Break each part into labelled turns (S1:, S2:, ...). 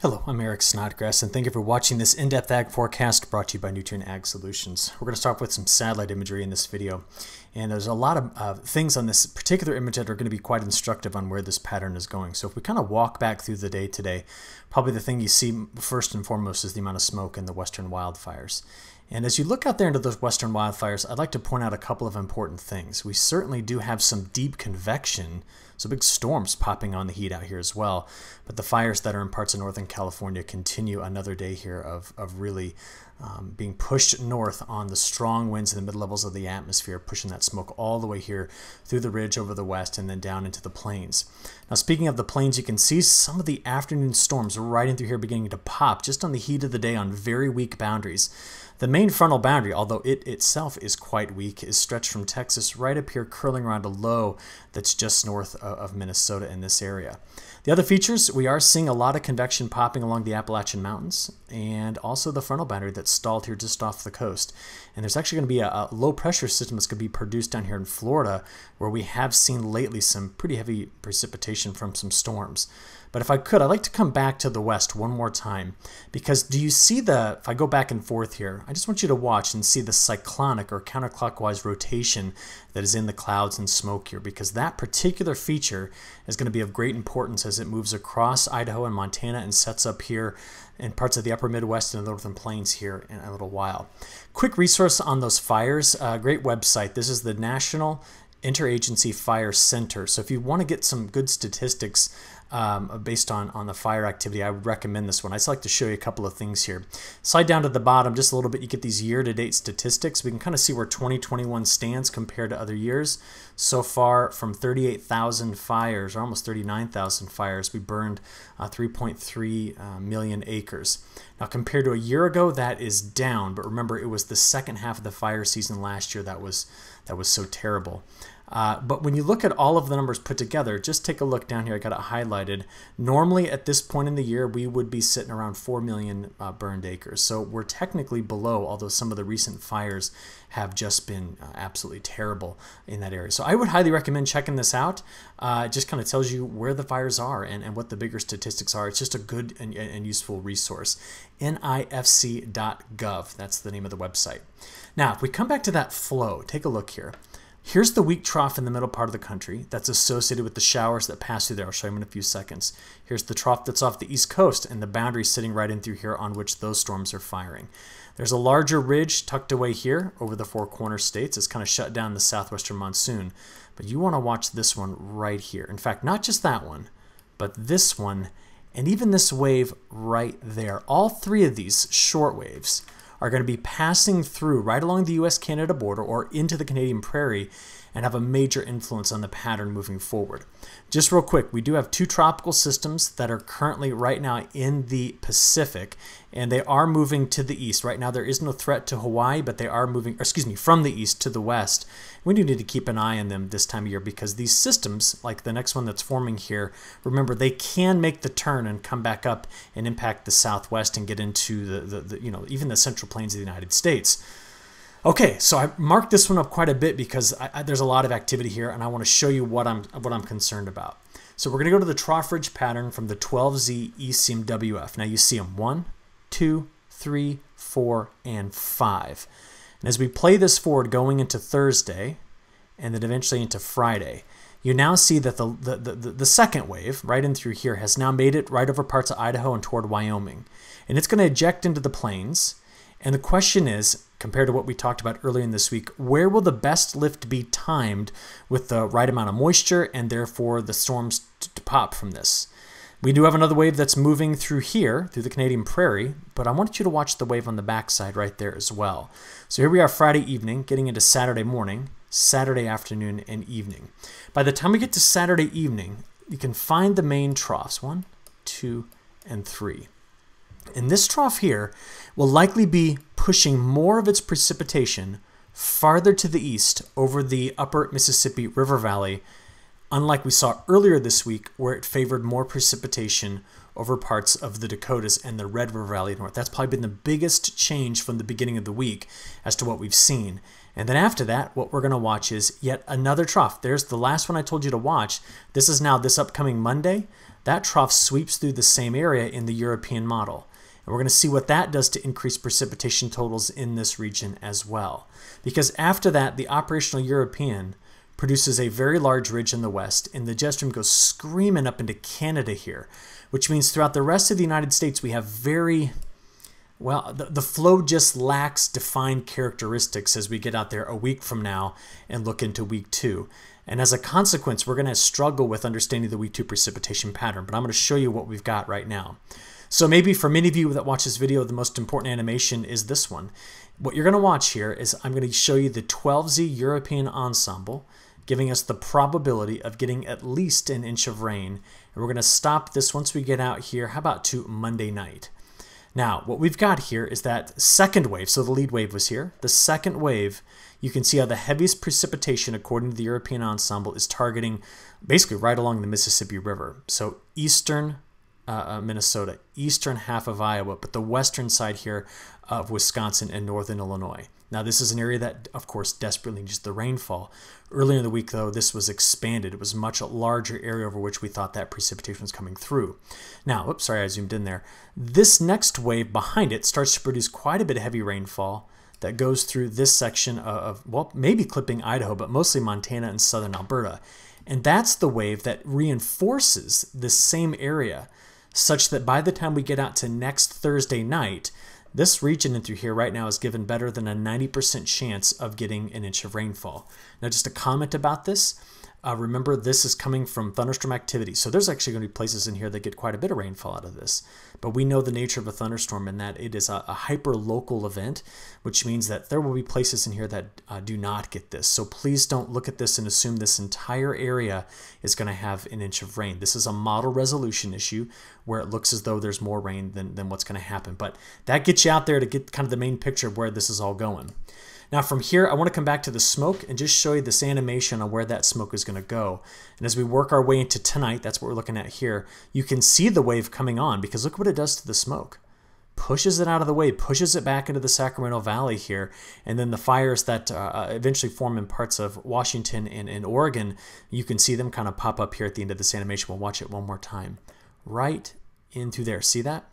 S1: Hello, I'm Eric Snodgrass, and thank you for watching this in-depth ag forecast brought to you by Nutrien Ag Solutions. We're going to start with some satellite imagery in this video, and there's a lot of things on this particular image that are going to be quite instructive on where this pattern is going. So if we kind of walk back through the day today, probably the thing you see first and foremost is the amount of smoke in the western wildfires. And as you look out there into those western wildfires, I'd like to point out a couple of important things. We certainly do have some deep convection, so big storms popping on the heat out here as well. But the fires that are in parts of Northern California continue another day here of really being pushed north on the strong winds in the mid-levels of the atmosphere, pushing that smoke all the way here through the ridge over the west and then down into the plains. Now, speaking of the plains, you can see some of the afternoon storms right in through here beginning to pop just on the heat of the day on very weak boundaries. The main frontal boundary, although it itself is quite weak, is stretched from Texas right up here, curling around a low that's just north of Minnesota in this area. The other features, we are seeing a lot of convection popping along the Appalachian Mountains, and also the frontal boundary that's stalled here just off the coast. And there's actually going to be a low pressure system that's going to be produced down here in Florida, where we have seen lately some pretty heavy precipitation from some storms. But if I could, I'd like to come back to the west one more time, because do you see if I go back and forth here, I just want you to watch and see the cyclonic or counterclockwise rotation that is in the clouds and smoke here, because that particular feature is going to be of great importance as it moves across Idaho and Montana and sets up here in parts of the upper Midwest and the northern plains here in a little while. Quick resource on those fires, great website. This is the National Interagency Fire Center. So if you want to get some good statistics based on the fire activity, I would recommend this one. I just like to show you a couple of things here. Slide down to the bottom just a little bit, you get these year-to-date statistics. We can kind of see where 2021 stands compared to other years. So far, from 38,000 fires, or almost 39,000 fires, we burned 3.3 million acres. Now, compared to a year ago, that is down, but remember, it was the second half of the fire season last year that was so terrible. But when you look at all of the numbers put together, just take a look down here. I got it highlighted. Normally, at this point in the year, we would be sitting around 4 million burned acres. So we're technically below, although some of the recent fires have just been absolutely terrible in that area. So I would highly recommend checking this out. It just kind of tells you where the fires are and what the bigger statistics are. It's just a good and useful resource. NIFC.gov, that's the name of the website. Now, if we come back to that flow, take a look here. Here's the weak trough in the middle part of the country that's associated with the showers that pass through there. I'll show you in a few seconds. Here's the trough that's off the east coast and the boundary sitting right in through here on which those storms are firing. There's a larger ridge tucked away here over the Four Corners states. It's kind of shut down the southwestern monsoon. But you want to watch this one right here. In fact, not just that one, but this one and even this wave right there. All three of these short waves are going to be passing through right along the US-Canada border or into the Canadian prairie and have a major influence on the pattern moving forward. Just real quick, we do have two tropical systems that are currently right now in the Pacific, and they are moving to the east. Right now there is no threat to Hawaii, but they are moving, from the east to the west. We do need to keep an eye on them this time of year because these systems, like the next one that's forming here, remember they can make the turn and come back up and impact the southwest and get into the even the central plains of the United States. Okay, so I marked this one up quite a bit because there's a lot of activity here, and I want to show you what I'm concerned about. So we're going to go to the trough ridge pattern from the 12Z ECMWF. Now you see them 1, 2, 3, 4, and 5. And as we play this forward going into Thursday and then eventually into Friday, you now see that the second wave right in through here has now made it right over parts of Idaho and toward Wyoming. And it's going to eject into the plains. And the question is, compared to what we talked about earlier in this week, where will the best lift be timed with the right amount of moisture and therefore the storms to pop from this? We do have another wave that's moving through here, through the Canadian prairie, but I want you to watch the wave on the backside right there as well. So here we are Friday evening, getting into Saturday morning, Saturday afternoon, and evening. By the time we get to Saturday evening, you can find the main troughs, 1, 2, and 3. And this trough here will likely be pushing more of its precipitation farther to the east over the upper Mississippi River Valley, unlike we saw earlier this week where it favored more precipitation over parts of the Dakotas and the Red River Valley north. That's probably been the biggest change from the beginning of the week as to what we've seen. And then after that, what we're going to watch is yet another trough. There's the last one I told you to watch. This is now this upcoming Monday. that trough sweeps through the same area in the European model. And we're going to see what that does to increase precipitation totals in this region as well. Because after that, the operational European produces a very large ridge in the west, and the jet stream goes screaming up into Canada here, which means throughout the rest of the United States, we have the flow just lacks defined characteristics as we get out there a week from now and look into week 2. And as a consequence, we're going to struggle with understanding the week 2 precipitation pattern, but I'm going to show you what we've got right now. So maybe for many of you that watch this video, the most important animation is this one. What you're going to watch here is I'm going to show you the 12Z European ensemble, giving us the probability of getting at least an inch of rain. And we're going to stop this once we get out here, how about to Monday night? Now, what we've got here is that second wave. So the lead wave was here. The second wave, you can see how the heaviest precipitation, according to the European ensemble, is targeting basically right along the Mississippi River. So eastern Minnesota, eastern half of Iowa, but the western side here of Wisconsin and northern Illinois. Now, this is an area that, of course, desperately needs the rainfall. Earlier in the week, though, this was expanded. It was a much larger area over which we thought that precipitation was coming through. Now, oops, sorry, I zoomed in there. This next wave behind it starts to produce quite a bit of heavy rainfall that goes through this section of, well, maybe clipping Idaho, but mostly Montana and southern Alberta. And that's the wave that reinforces this same area, such that by the time we get out to next Thursday night, this region in through here right now is given better than a 90% chance of getting an inch of rainfall. Now, just a comment about this. Remember, this is coming from thunderstorm activity. So there's actually going to be places in here that get quite a bit of rainfall out of this. But we know the nature of a thunderstorm in that it is a hyper-local event, which means that there will be places in here that do not get this. So please don't look at this and assume this entire area is going to have an inch of rain. This is a model resolution issue where it looks as though there's more rain than what's going to happen. But that gets you out there to get kind of the main picture of where this is all going. Now from here, I want to come back to the smoke and just show you this animation on where that smoke is going to go. And as we work our way into tonight, that's what we're looking at here, you can see the wave coming on because look what it does to the smoke. Pushes it out of the way, pushes it back into the Sacramento Valley here, and then the fires that eventually form in parts of Washington and Oregon, you can see them kind of pop up here at the end of this animation. We'll watch it one more time. Right into there. See that?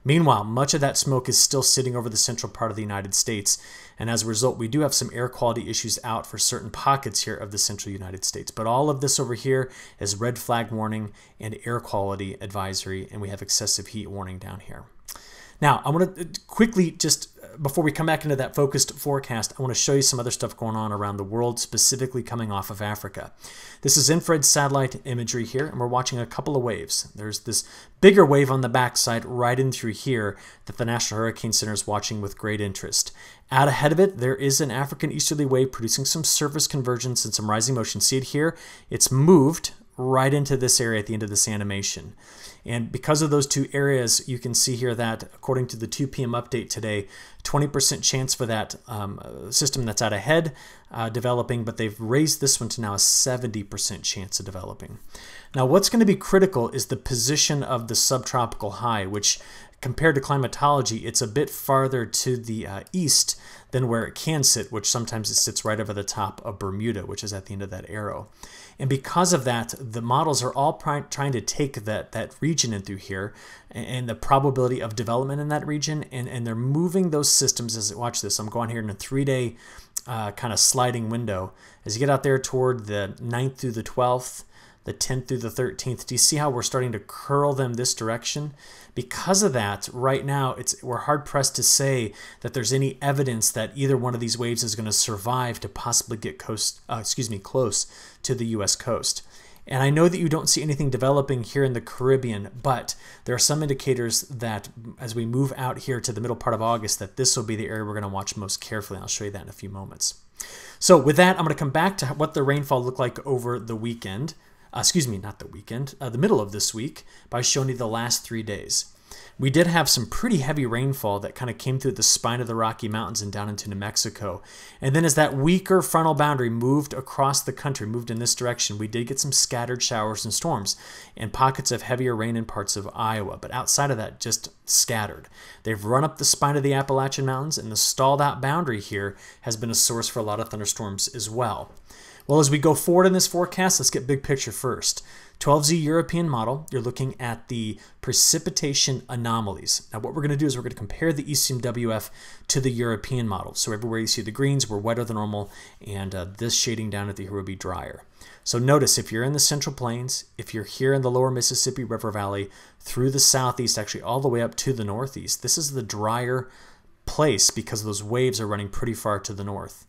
S1: Meanwhile, much of that smoke is still sitting over the central part of the United States, and as a result, we do have some air quality issues out for certain pockets here of the central United States. But all of this over here is red flag warning and air quality advisory, and we have excessive heat warning down here. Now, I want to quickly, just before we come back into that focused forecast, I want to show you some other stuff going on around the world, specifically coming off of Africa. This is infrared satellite imagery here, and we're watching a couple of waves. There's this bigger wave on the backside right in through here that the National Hurricane Center is watching with great interest. Out ahead of it, there is an African easterly wave producing some surface convergence and some rising motion. See it here? It's moved right into this area at the end of this animation. And because of those two areas, you can see here that according to the 2 p.m. update today, 20% chance for that system that's out ahead developing, but they've raised this one to now a 70% chance of developing. Now, what's going to be critical is the position of the subtropical high, which compared to climatology, it's a bit farther to the east than where it can sit, which sometimes it sits right over the top of Bermuda, which is at the end of that arrow. And because of that, the models are all trying to take that region in through here and the probability of development in that region, and they're moving those systems as watch this. I'm going here in a 3-day kind of sliding window. As you get out there toward the 9th through the 12th, the 10th through the 13th, do you see how we're starting to curl them this direction? Because of that, right now, we're hard-pressed to say that there's any evidence that either one of these waves is going to survive to possibly get close to the U.S. coast. And I know that you don't see anything developing here in the Caribbean, but there are some indicators that as we move out here to the middle part of August, that this will be the area we're going to watch most carefully. And I'll show you that in a few moments. So with that, I'm going to come back to what the rainfall looked like over the weekend. Not the weekend, the middle of this week, by showing you the last 3 days. We did have some pretty heavy rainfall that kind of came through the spine of the Rocky Mountains and down into New Mexico. And then as that weaker frontal boundary moved across the country, moved in this direction, we did get some scattered showers and storms and pockets of heavier rain in parts of Iowa. But outside of that, just scattered. They've run up the spine of the Appalachian Mountains, and the stalled out boundary here has been a source for a lot of thunderstorms as well. Well, as we go forward in this forecast, let's get big picture first. 12Z European model, you're looking at the precipitation anomalies. Now what we're going to do is we're going to compare the ECMWF to the European model. So everywhere you see the greens, we're wetter than normal, and this shading down at the here will be drier. So notice if you're in the Central Plains, if you're here in the lower Mississippi River Valley, through the southeast, actually all the way up to the northeast, this is the drier place because those waves are running pretty far to the north.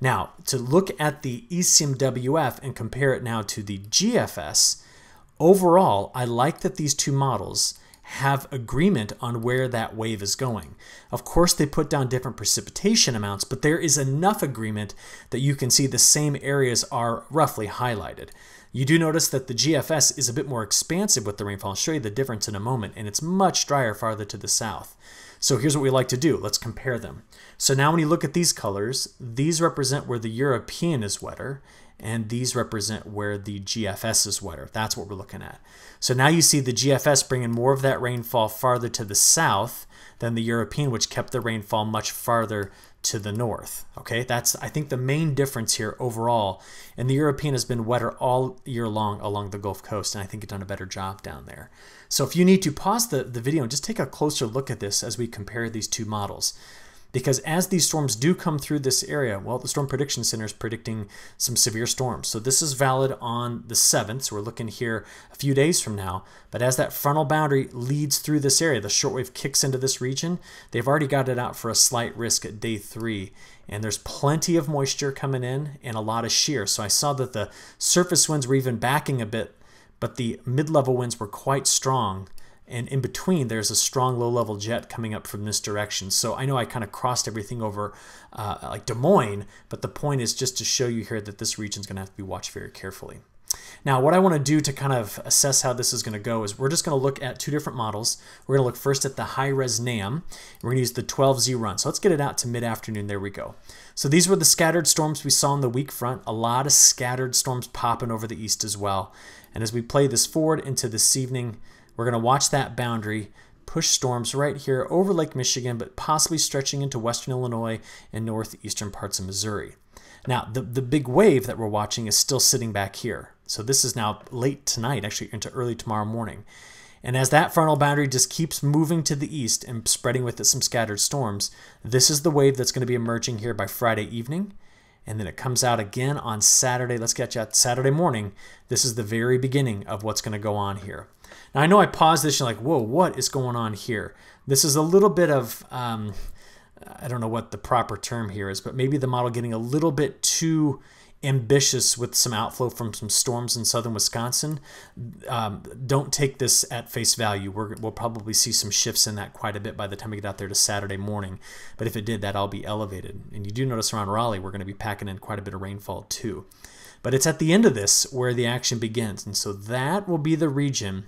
S1: Now, to look at the ECMWF and compare it now to the GFS, overall, I like that these two models have agreement on where that wave is going. Of course, they put down different precipitation amounts, but there is enough agreement that you can see the same areas are roughly highlighted. You do notice that the GFS is a bit more expansive with the rainfall. I'll show you the difference in a moment, and it's much drier farther to the south. So here's what we like to do. Let's compare them. So now when you look at these colors, these represent where the European is wetter, and these represent where the GFS is wetter. That's what we're looking at. So now you see the GFS bringing more of that rainfall farther to the south than the European, which kept the rainfall much farther to the north. Okay, that's, I think, the main difference here overall. And the European has been wetter all year long along the Gulf Coast, and I think it's done a better job down there. So if you need to, pause the video and just take a closer look at this as we compare these two models. Because as these storms do come through this area, well, the Storm Prediction Center is predicting some severe storms. So this is valid on the 7th, so we're looking here a few days from now. But as that frontal boundary leads through this area, the shortwave kicks into this region, they've already got it out for a slight risk at day 3. And there's plenty of moisture coming in and a lot of shear. So I saw that the surface winds were even backing a bit, but the mid-level winds were quite strong. And in between, there's a strong low-level jet coming up from this direction. So I know I kind of crossed everything over like Des Moines, but the point is just to show you here that this region is going to have to be watched very carefully. Now, what I want to do to kind of assess how this is going to go is we're just going to look at two different models. We're going to look first at the high-res NAM. We're going to use the 12Z run. So let's get it out to mid-afternoon. There we go. So these were the scattered storms we saw in the weak front. A lot of scattered storms popping over the east as well. And as we play this forward into this evening, we're going to watch that boundary push storms right here over Lake Michigan, but possibly stretching into western Illinois and northeastern parts of Missouri. Now, the big wave that we're watching is still sitting back here. So this is now late tonight, actually into early tomorrow morning. And as that frontal boundary just keeps moving to the east and spreading with it some scattered storms, this is the wave that's going to be emerging here by Friday evening. And then it comes out again on Saturday. Let's get you out Saturday morning. This is the very beginning of what's going to go on here. Now, I know I paused this and you're like, whoa, what is going on here? This is a little bit of, I don't know what the proper term here is, but maybe the model getting a little bit too ambitious with some outflow from some storms in southern Wisconsin. Don't take this at face value. We'll probably see some shifts in that quite a bit by the time we get out there to Saturday morning. But if it did, that'll be elevated. And you do notice around Raleigh, we're going to be packing in quite a bit of rainfall too. But it's at the end of this where the action begins. And so that will be the region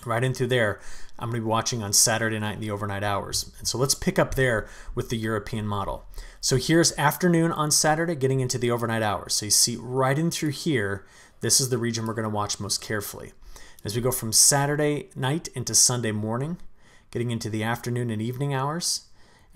S1: right in through there I'm going to be watching on Saturday night in the overnight hours. And so let's pick up there with the European model. So here's afternoon on Saturday getting into the overnight hours. So you see right in through here, this is the region we're going to watch most carefully. As we go from Saturday night into Sunday morning, getting into the afternoon and evening hours,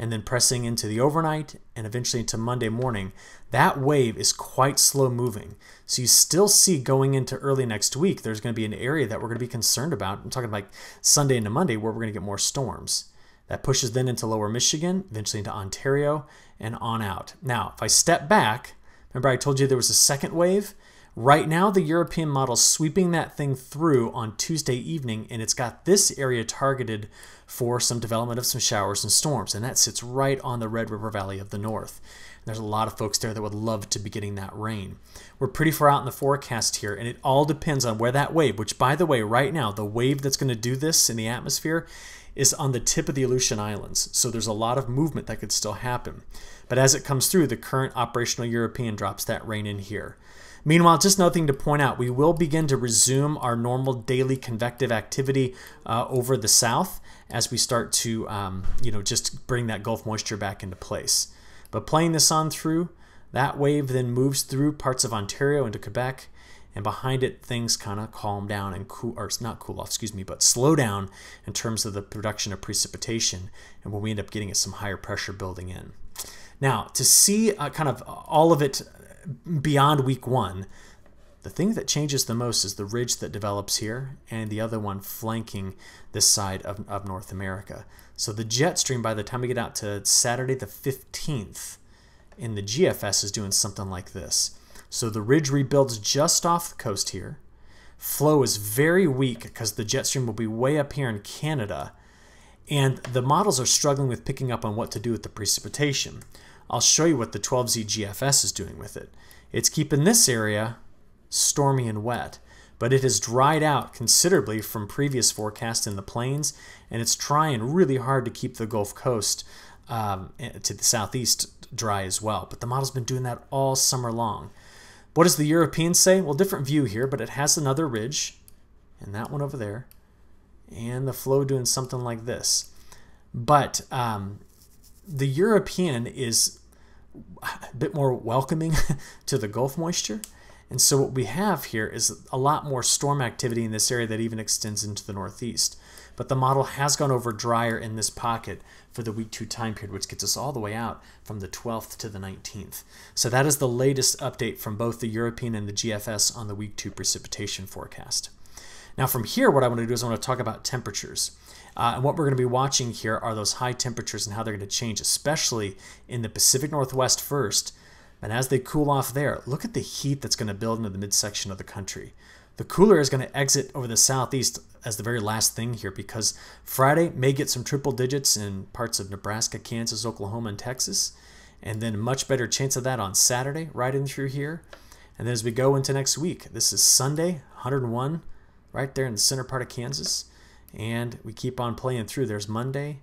S1: and then pressing into the overnight and eventually into Monday morning, that wave is quite slow moving. So you still see going into early next week, there's going to be an area that we're going to be concerned about. I'm talking like Sunday into Monday where we're going to get more storms. That pushes then into lower Michigan, eventually into Ontario, and on out. Now, if I step back, remember I told you there was a second wave? Right now, the European model's sweeping that thing through on Tuesday evening, and it's got this area targeted for some development of some showers and storms, and that sits right on the Red River Valley of the North. And there's a lot of folks there that would love to be getting that rain. We're pretty far out in the forecast here, and it all depends on where that wave, which by the way, right now, the wave that's going to do this in the atmosphere is on the tip of the Aleutian Islands. So there's a lot of movement that could still happen. But as it comes through, the current operational European drops that rain in here. Meanwhile, just another thing to point out, we will begin to resume our normal daily convective activity over the south as we start to just bring that Gulf moisture back into place. But playing this on through, that wave then moves through parts of Ontario into Quebec, and behind it things kind of calm down and cool, or not cool off, excuse me, but slow down in terms of the production of precipitation, and when we end up getting some higher pressure building in. Now, to see kind of all of it beyond week 1, the thing that changes the most is the ridge that develops here and the other one flanking this side of North America. So the jet stream, by the time we get out to Saturday the 15th, in the GFS is doing something like this. So the ridge rebuilds just off the coast here. Flow is very weak because the jet stream will be way up here in Canada. And the models are struggling with picking up on what to do with the precipitation. I'll show you what the 12Z GFS is doing with it. It's keeping this area stormy and wet, but it has dried out considerably from previous forecasts in the plains, and it's trying really hard to keep the Gulf Coast to the southeast dry as well. But the model's been doing that all summer long. What does the European say? Well, different view here, but it has another ridge, and that one over there, and the flow doing something like this. But the European is a bit more welcoming to the Gulf moisture. And so what we have here is a lot more storm activity in this area that even extends into the northeast. But the model has gone over drier in this pocket for the week 2 time period, which gets us all the way out from the 12th to the 19th. So that is the latest update from both the European and the GFS on the week 2 precipitation forecast. Now from here, what I want to do is I want to talk about temperatures. And what we're going to be watching here are those high temperatures and how they're going to change, especially in the Pacific Northwest first. And as they cool off there, look at the heat that's going to build into the midsection of the country. The cooler is going to exit over the southeast as the very last thing here, because Friday may get some triple digits in parts of Nebraska, Kansas, Oklahoma, and Texas. And then much better chance of that on Saturday, right in through here. And then as we go into next week, this is Sunday, 101, right there in the center part of Kansas. And we keep on playing through. There's Monday,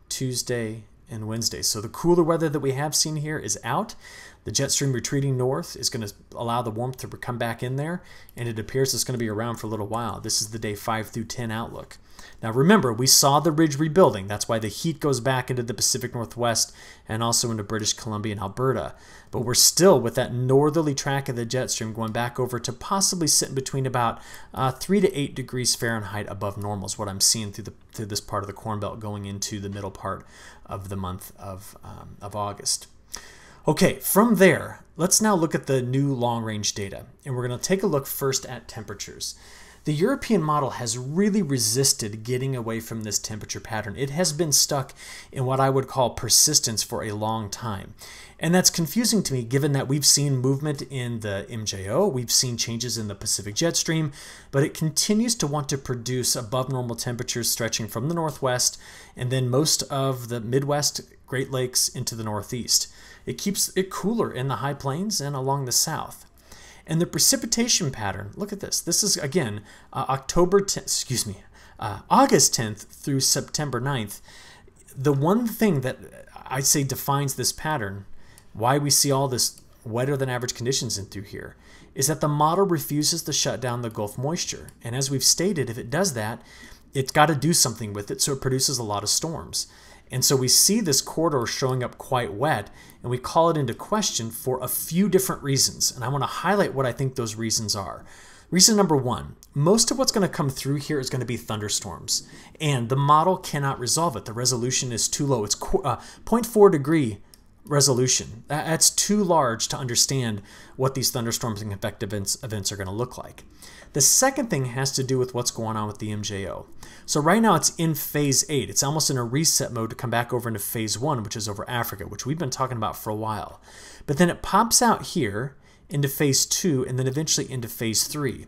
S1: Tuesday, and Wednesday. So the cooler weather that we have seen here is out. The jet stream retreating north is going to allow the warmth to come back in there, and it appears it's going to be around for a little while. This is the day 5 through 10 outlook. Now remember, we saw the ridge rebuilding. That's why the heat goes back into the Pacific Northwest and also into British Columbia and Alberta. But we're still with that northerly track of the jet stream going back over to possibly sitting between about 3 to 8 degrees Fahrenheit above normal is what I'm seeing through this part of the Corn Belt going into the middle part of the month of August. Okay, from there, let's now look at the new long-range data, and we're going to take a look first at temperatures. The European model has really resisted getting away from this temperature pattern. It has been stuck in what I would call persistence for a long time. And that's confusing to me given that we've seen movement in the MJO, we've seen changes in the Pacific jet stream, but it continues to want to produce above normal temperatures stretching from the northwest and then most of the Midwest, Great Lakes into the northeast. It keeps it cooler in the high plains and along the south. And the precipitation pattern, look at this. This is, again, August 10th through September 9th. The one thing that I say defines this pattern, why we see all this wetter than average conditions in through here, is that the model refuses to shut down the Gulf moisture. And as we've stated, if it does that, it's got to do something with it, so it produces a lot of storms. And so we see this corridor showing up quite wet, and we call it into question for a few different reasons. And I want to highlight what I think those reasons are. Reason number one, most of what's going to come through here is going to be thunderstorms, and the model cannot resolve it. The resolution is too low. It's 0.4 degree resolution. That's too large to understand what these thunderstorms and convective events are going to look like. The second thing has to do with what's going on with the MJO. So right now it's in phase 8. It's almost in a reset mode to come back over into phase 1, which is over Africa, which we've been talking about for a while. But then it pops out here into phase 2 and then eventually into phase 3.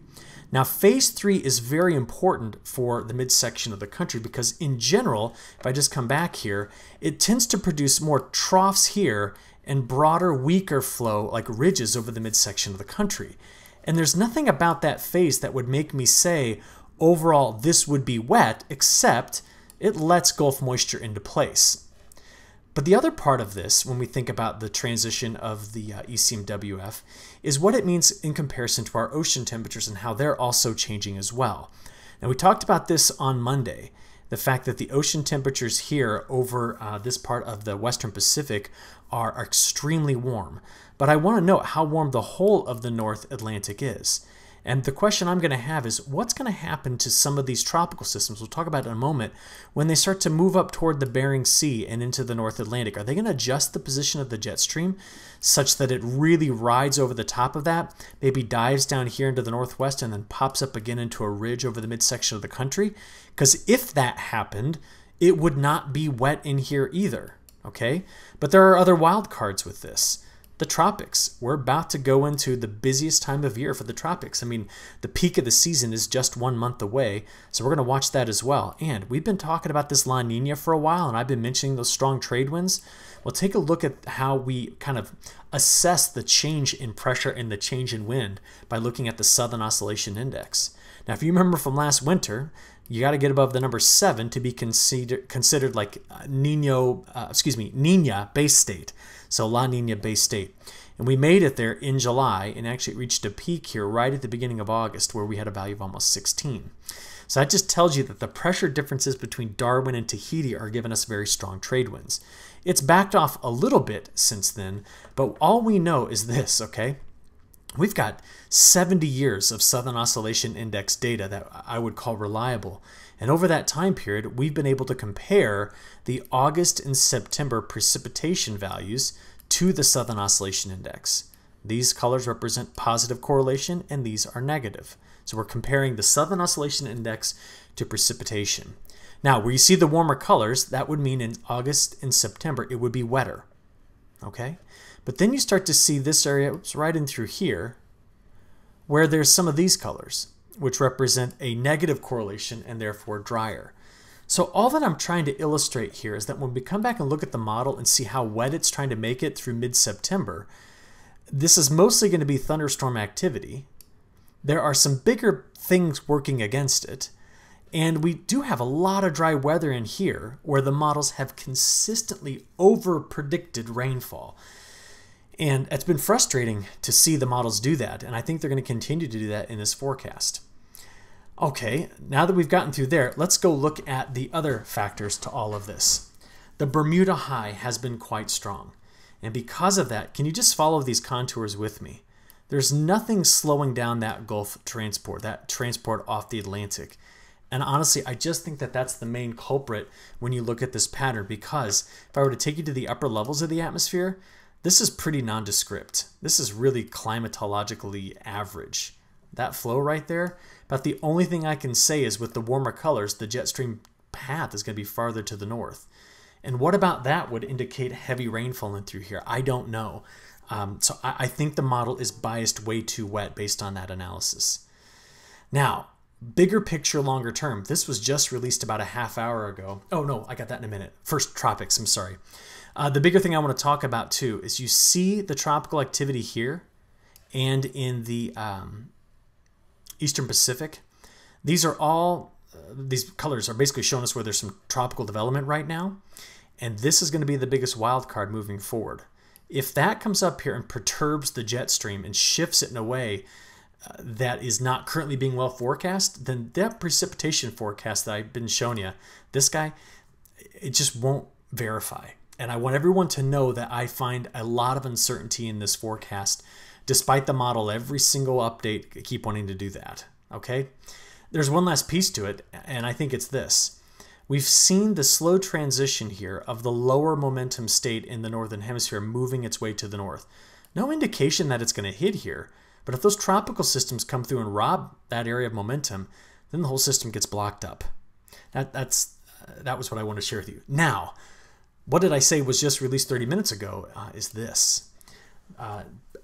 S1: Now phase 3 is very important for the midsection of the country because in general, if I just come back here, it tends to produce more troughs here and broader, weaker flow like ridges over the midsection of the country. And there's nothing about that phase that would make me say, overall, this would be wet, except it lets Gulf moisture into place. But the other part of this, when we think about the transition of the ECMWF, is what it means in comparison to our ocean temperatures and how they're also changing as well. Now, we talked about this on Monday, the fact that the ocean temperatures here over this part of the Western Pacific are extremely warm. But I want to note how warm the whole of the North Atlantic is. And the question I'm going to have is, what's going to happen to some of these tropical systems, we'll talk about in a moment, when they start to move up toward the Bering Sea and into the North Atlantic? Are they going to adjust the position of the jet stream such that it really rides over the top of that, maybe dives down here into the northwest and then pops up again into a ridge over the midsection of the country? Because if that happened, it would not be wet in here either, okay? But there are other wild cards with this. The tropics. We're about to go into the busiest time of year for the tropics. I mean, the peak of the season is just 1 month away, so we're going to watch that as well. And we've been talking about this La Nina for a while, and I've been mentioning those strong trade winds. Well, take a look at how we kind of assess the change in pressure and the change in wind by looking at the Southern Oscillation Index. Now, if you remember from last winter, you got to get above the number 7 to be considered like Nina base state. So La Nina base state. And we made it there in July, and actually reached a peak here right at the beginning of August where we had a value of almost 16. So that just tells you that the pressure differences between Darwin and Tahiti are giving us very strong trade winds. It's backed off a little bit since then, but all we know is this, okay? We've got 70 years of Southern Oscillation Index data that I would call reliable. And over that time period, we've been able to compare the August and September precipitation values to the Southern Oscillation Index. These colors represent positive correlation, and these are negative. So we're comparing the Southern Oscillation Index to precipitation. Now, where you see the warmer colors, that would mean in August and September, it would be wetter. Okay? But then you start to see this area, oops, right in through here, where there's some of these colors, which represent a negative correlation and therefore drier. So all that I'm trying to illustrate here is that when we come back and look at the model and see how wet it's trying to make it through mid-September, this is mostly going to be thunderstorm activity. There are some bigger things working against it, and we do have a lot of dry weather in here where the models have consistently over-predicted rainfall. And it's been frustrating to see the models do that, and I think they're going to continue to do that in this forecast. Okay, now that we've gotten through there, let's go look at the other factors to all of this. The Bermuda high has been quite strong, and because of that, can you just follow these contours with me? There's nothing slowing down that Gulf transport, that transport off the Atlantic. And honestly, I just think that that's the main culprit when you look at this pattern, because if I were to take you to the upper levels of the atmosphere, this is pretty nondescript. This is really climatologically average. That flow right there, about the only thing I can say is with the warmer colors, the jet stream path is going to be farther to the north. And what about that would indicate heavy rainfall in through here? I don't know. So I think the model is biased way too wet based on that analysis. Now, bigger picture, longer term. This was just released about a half hour ago. Oh no, I got that in a minute. First, tropics, I'm sorry. The bigger thing I want to talk about too is you see the tropical activity here and in the Eastern Pacific. These are all, these colors are basically showing us where there's some tropical development right now. And this is going to be the biggest wild card moving forward. If that comes up here and perturbs the jet stream and shifts it in a way that is not currently being well forecast, then that precipitation forecast that I've been showing you, this guy, it just won't verify. And I want everyone to know that I find a lot of uncertainty in this forecast, despite the model, every single update, I keep wanting to do that, okay? There's one last piece to it, and I think it's this. We've seen the slow transition here of the lower momentum state in the northern hemisphere moving its way to the north. No indication that it's going to hit here, but if those tropical systems come through and rob that area of momentum, then the whole system gets blocked up. That was what I want to share with you. Now, what did I say was just released 30 minutes ago is this.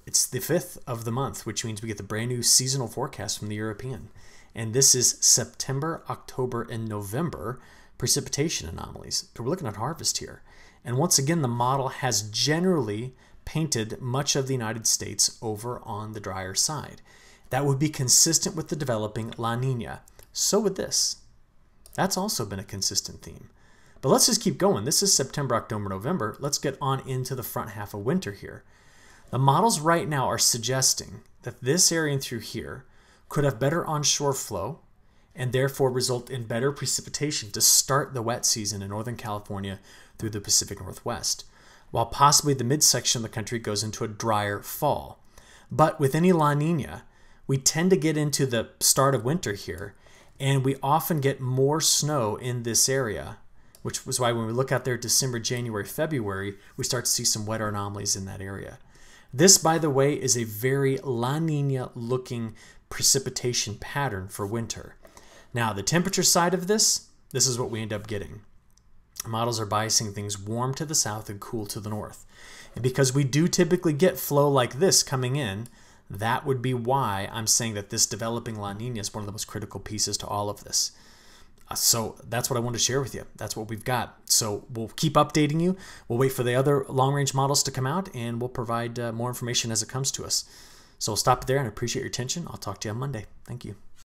S1: It's the 5th of the month, which means we get the brand new seasonal forecast from the European. And this is September, October, and November precipitation anomalies. So we're looking at harvest here. And once again, the model has generally painted much of the United States over on the drier side. That would be consistent with the developing La Nina. So would this. That's also been a consistent theme. But let's just keep going. This is September, October, November. Let's get on into the front half of winter here. The models right now are suggesting that this area through here could have better onshore flow and therefore result in better precipitation to start the wet season in Northern California through the Pacific Northwest, while possibly the midsection of the country goes into a drier fall. But with any La Nina, we tend to get into the start of winter here, and we often get more snow in this area, which was why when we look out there December, January, February, we start to see some wetter anomalies in that area. This, by the way, is a very La Nina looking precipitation pattern for winter. Now, the temperature side of this is what we end up getting. Models are biasing things warm to the south and cool to the north. And because we do typically get flow like this coming in, that would be why I'm saying that this developing La Nina is one of the most critical pieces to all of this. So that's what I wanted to share with you. That's what we've got. So we'll keep updating you. We'll wait for the other long-range models to come out, and we'll provide more information as it comes to us. So we'll stop there, and I appreciate your attention. I'll talk to you on Monday. Thank you.